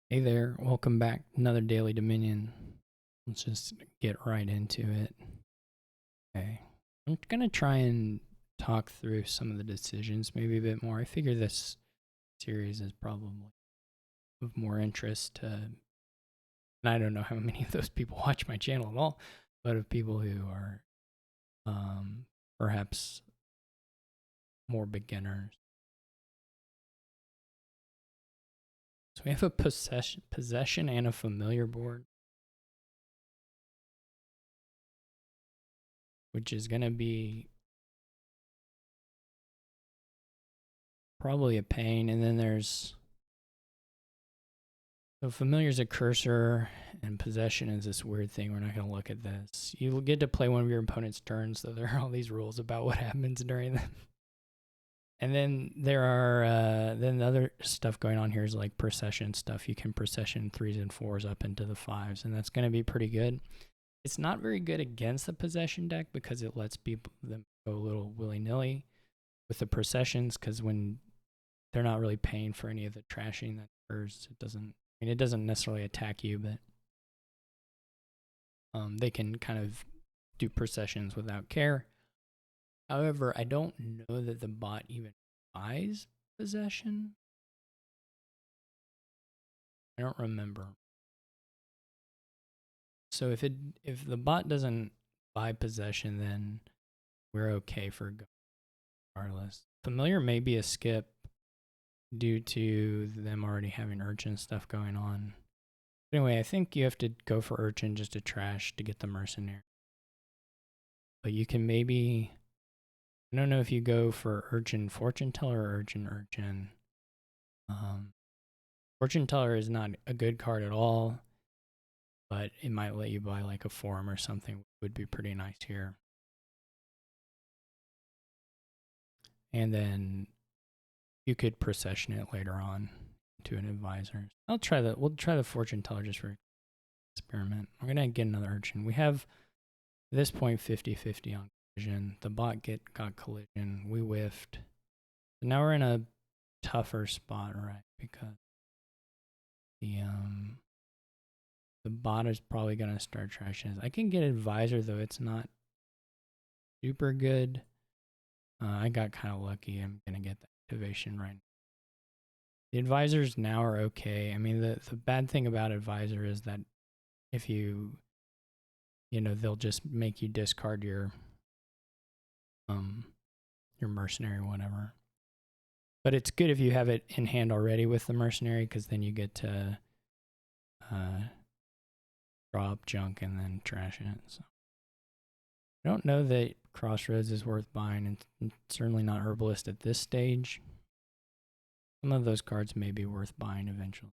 Hey there, welcome back. Another Daily Dominion. Let's just get right into it. Okay. I'm going to try and talk through some of the decisions maybe a bit more. I figure this series is probably of more interest to, and I don't know how many of those people watch my channel at all, but of people who are perhaps more beginners. So we have a possession and a familiar board, which is going to be probably a pain. And then there's so familiar is a cursor, and possession is this weird thing. We're not going to look at this. You get to play one of your opponent's turns, so there are all these rules about what happens during them. And then there are then the other stuff going on here is like procession stuff. You can procession 3s and 4s up into the 5s, and that's going to be pretty good. It's not very good against the possession deck because it lets people them go a little willy-nilly with the processions, because when they're not really paying for any of the trashing that occurs, it doesn't necessarily attack you, but they can kind of do processions without care. However, I don't know that the bot even buys possession. I don't remember. So if the bot doesn't buy possession, then we're okay for regardless. Familiar may be a skip due to them already having urchin stuff going on. But anyway, I think you have to go for urchin just to trash to get the mercenary. But you can maybe, I don't know if you go for urchin fortune teller or urchin. Fortune teller is not a good card at all, but it might let you buy like a forum or something, which would be pretty nice here. And then you could procession it later on to an advisor. We'll try the fortune teller just for experiment. We're gonna get another urchin. We have at this point 50-50 on collision. The bot got collision. We whiffed. So now we're in a tougher spot, right? Because the bot is probably gonna start trashing. I can get advisor, though it's not super good. I got kind of lucky. I'm gonna get the activation right now. The advisors now are okay. I mean, the bad thing about advisor is that if they'll just make you discard your mercenary or whatever. But it's good if you have it in hand already with the mercenary, because then you get to draw up junk and then trash it. So I don't know that Crossroads is worth buying, and certainly not Herbalist at this stage. Some of those cards may be worth buying eventually.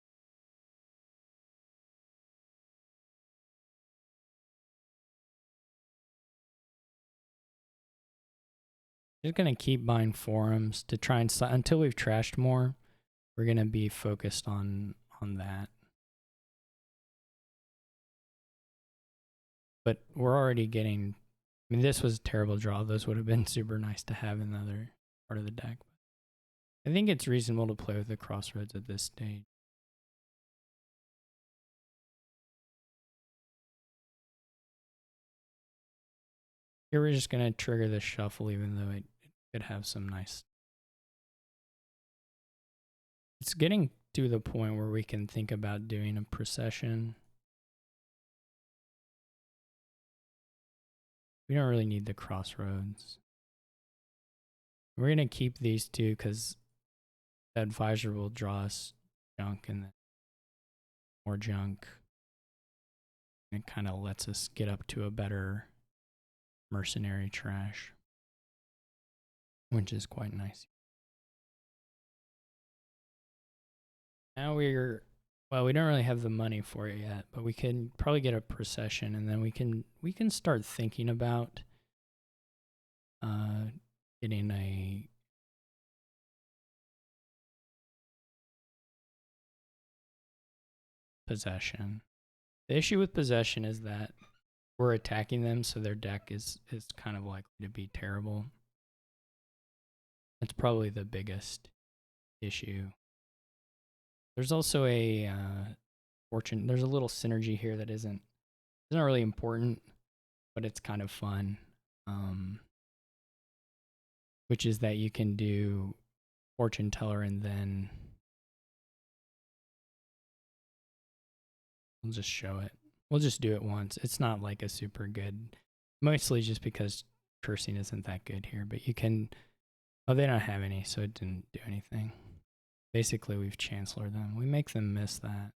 Just gonna keep buying forums to try and until we've trashed more. We're gonna be focused on that. But we're already getting. I mean, this was a terrible draw. Those would have been super nice to have in the other part of the deck. I think it's reasonable to play with the Crossroads at this stage. Here we're just gonna trigger the shuffle, even though it could have some nice. It's getting to the point where we can think about doing a procession. We don't really need the Crossroads. We're gonna keep these two because the advisor will draw us junk and then more junk. It kind of lets us get up to a better mercenary trash, which is quite nice. Now we don't really have the money for it yet, but we can probably get a procession, and then we can start thinking about getting a possession. The issue with possession is that we're attacking them, so their deck is kind of likely to be terrible. That's probably the biggest issue. There's also a fortune. There's a little synergy here that isn't really important, but it's kind of fun. Which is that you can do fortune teller and then we'll just show it. We'll just do it once. It's not like a super good, mostly just because cursing isn't that good here, but you can, oh, they don't have any, so it didn't do anything. Basically, we've chancellor them. We make them miss that.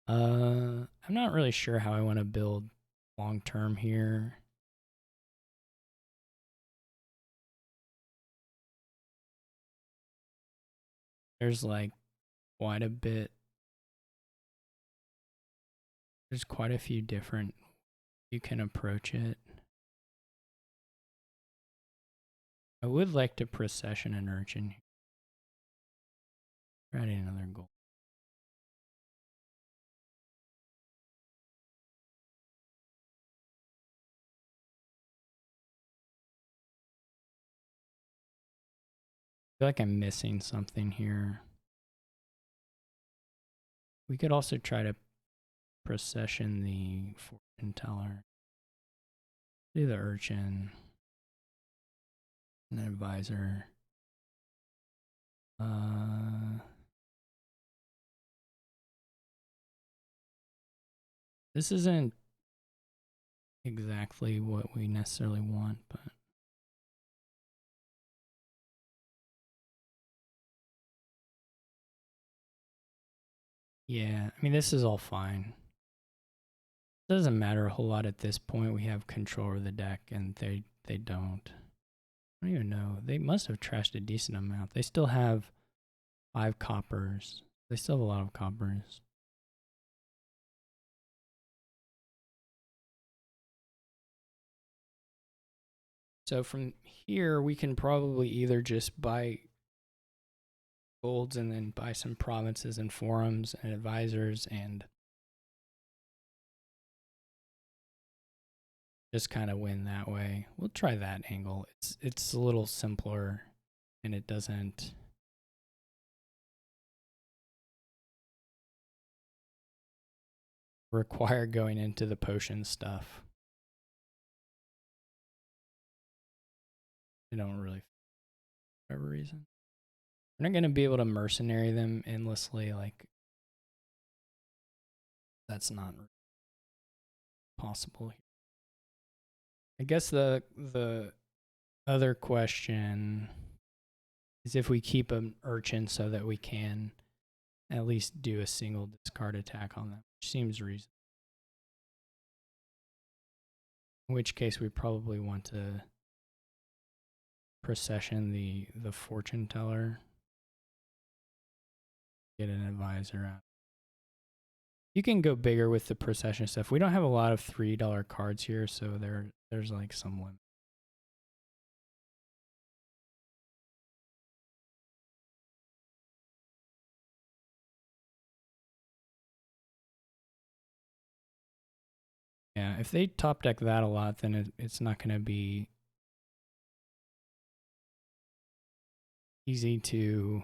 I'm not really sure how I want to build long term here. There's like quite a bit. There's quite a few different, you can approach it. I would like to procession an urchin. Adding another goal. I feel like I'm missing something here. We could also try to procession the fortune teller. Do the urchin. An advisor. This isn't exactly what we necessarily want, but yeah, I mean, this is all fine. It doesn't matter a whole lot at this point. We have control over the deck, and they don't. I don't even know. They must have trashed a decent amount. They still have 5 coppers. They still have a lot of coppers. So from here, we can probably either just buy golds and then buy some provinces and forums and advisors and just kind of win that way. We'll try that angle. It's a little simpler and it doesn't require going into the potion stuff. I don't really, for whatever reason. We're not going to be able to mercenary them endlessly. Like, that's not possible here. I guess the other question is if we keep an urchin so that we can at least do a single discard attack on them, which seems reasonable. In which case we probably want to procession the fortune teller, get an advisor out. You can go bigger with the procession stuff. We don't have a lot of $3 cards here, so there's like some limit. Yeah, if they top deck that a lot, then it's not going to be easy to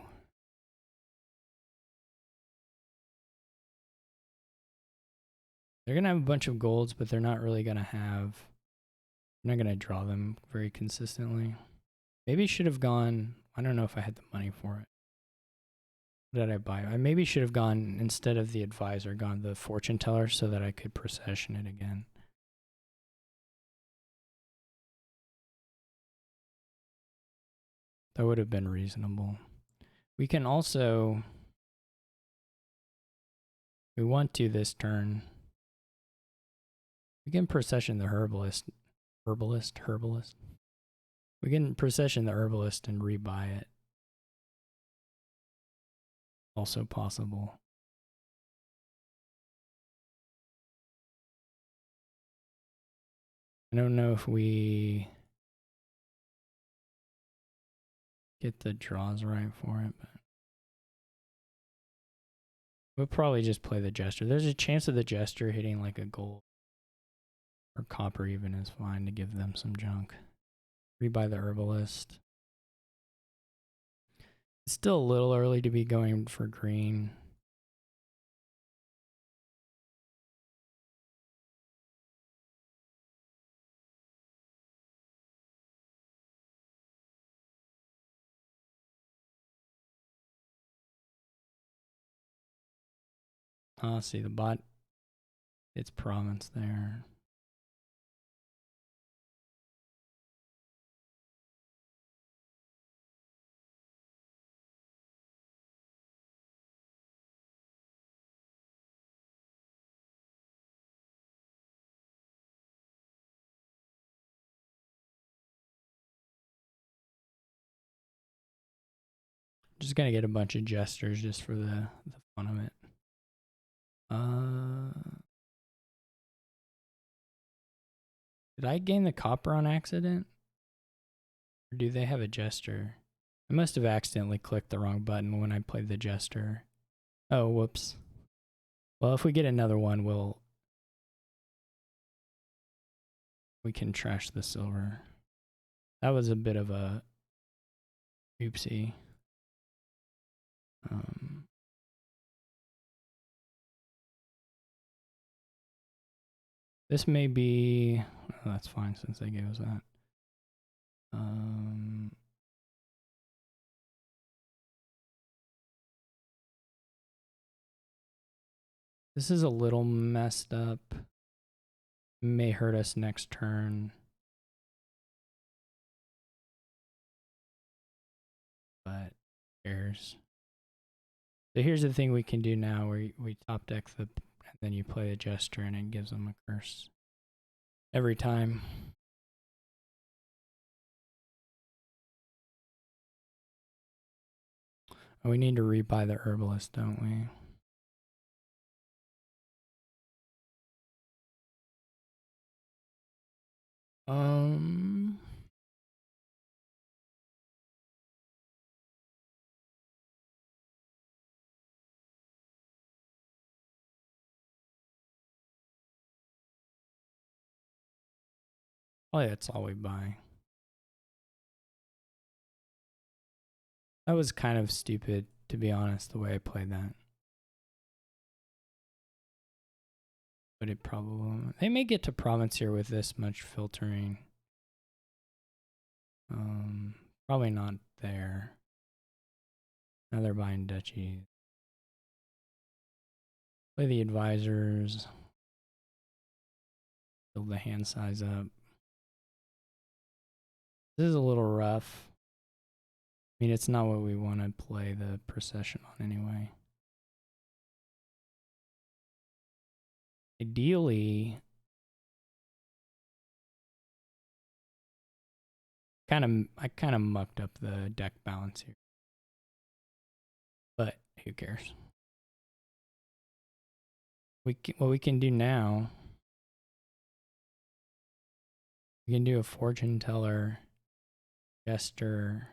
they're going to have a bunch of golds, but they're not really going to have, they're not going to draw them very consistently. Maybe should have gone, I don't know if I had the money for it. What did I buy? I maybe should have gone, instead of the advisor, gone the fortune teller so that I could procession it again. That would have been reasonable. We can also, we want to this turn, we can procession the herbalist. We can procession the herbalist and rebuy it. Also possible. I don't know if we get the draws right for it, but we'll probably just play the jester. There's a chance of the jester hitting like a gold or copper even is fine to give them some junk. Rebuy the herbalist. It's still a little early to be going for green. See the bot. It's province there. Just gonna get a bunch of gestures just for the fun of it. Did I gain the copper on accident? Or do they have a gesture? I must have accidentally clicked the wrong button when I played the gesture. Oh, whoops. Well, if we get another one, we can trash the silver. That was a bit of a oopsie. This may be... Oh, that's fine since they gave us that. This is a little messed up. May hurt us next turn. But cares. So here's the thing we can do now where we top deck the... And then you play a gesture and it gives them a curse. Every time. Oh, we need to rebuy the herbalist, don't we? Oh, yeah, that's all we buy. That was kind of stupid, to be honest, the way I played that. But it probably... They may get to province here with this much filtering. Probably not there. Now they're buying duchy. Play the advisors. Build the hand size up. This is a little rough. I mean, it's not what we want to play the procession on anyway. Ideally, I kind of mucked up the deck balance here. But who cares? What we can do now, we can do a fortune teller, jester,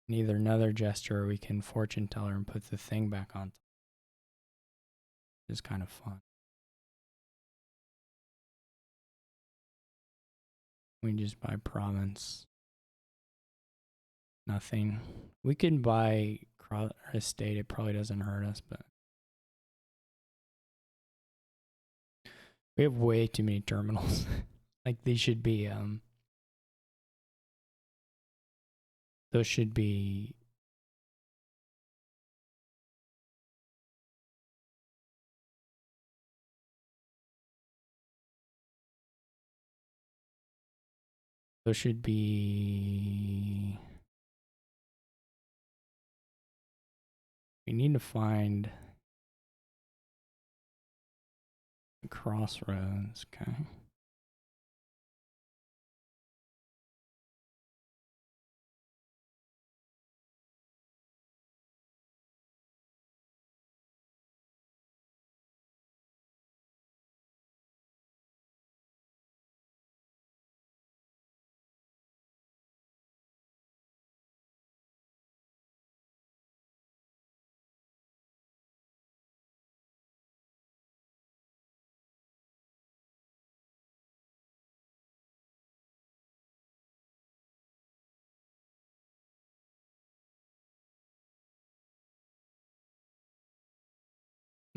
and either another jester or we can fortune teller and put the thing back on. It's kind of fun. We can just buy province. Nothing. We can buy estate. It probably doesn't hurt us, but we have way too many terminals. Like these should be those should be we need to find crossroads. Okay.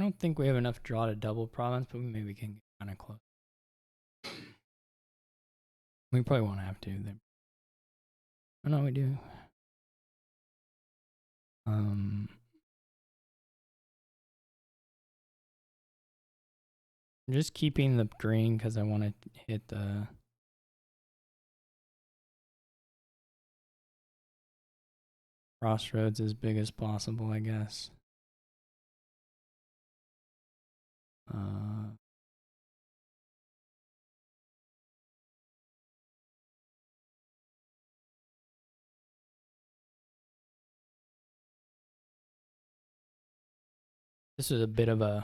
I don't think we have enough draw to double province, but maybe we can get kind of close. We probably won't have to. Oh no, we do. I'm just keeping the green because I want to hit the crossroads as big as possible, I guess. This is a bit of a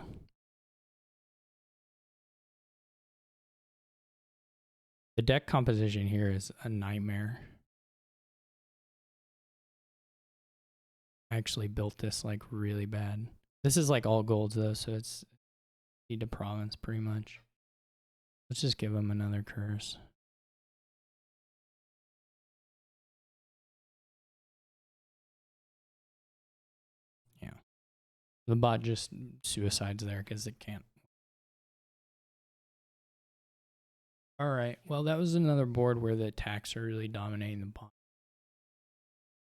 the deck composition here is a nightmare. I actually built this like really bad. This is like all golds though, so it's key to province pretty much. Let's just give him another curse. Yeah. The bot just suicides there because it can't. Alright, well that was another board where the attacks are really dominating the bot.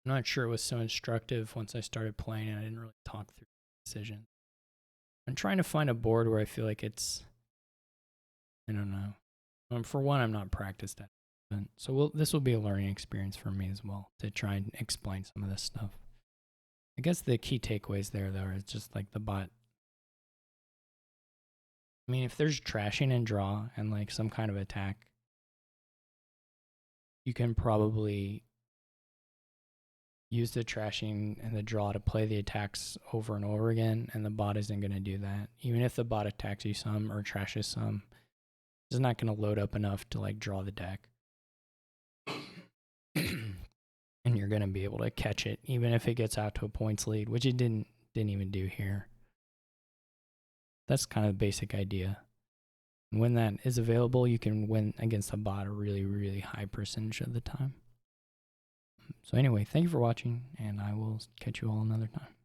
I'm not sure it was so instructive once I started playing and I didn't really talk through the decision. I'm trying to find a board where I feel like it's, I don't know. For one, I'm not practiced at it. So this will be a learning experience for me as well to try and explain some of this stuff. I guess the key takeaways there though is just like the bot. I mean, if there's trashing and draw and like some kind of attack, you can probably use the trashing and the draw to play the attacks over and over again, and the bot isn't going to do that. Even if the bot attacks you some or trashes some, it's not going to load up enough to like draw the deck. And you're going to be able to catch it even if it gets out to a points lead, which it didn't even do here. That's kind of the basic idea. And when that is available, you can win against a bot a really, really high percentage of the time. So anyway, thank you for watching, and I will catch you all another time.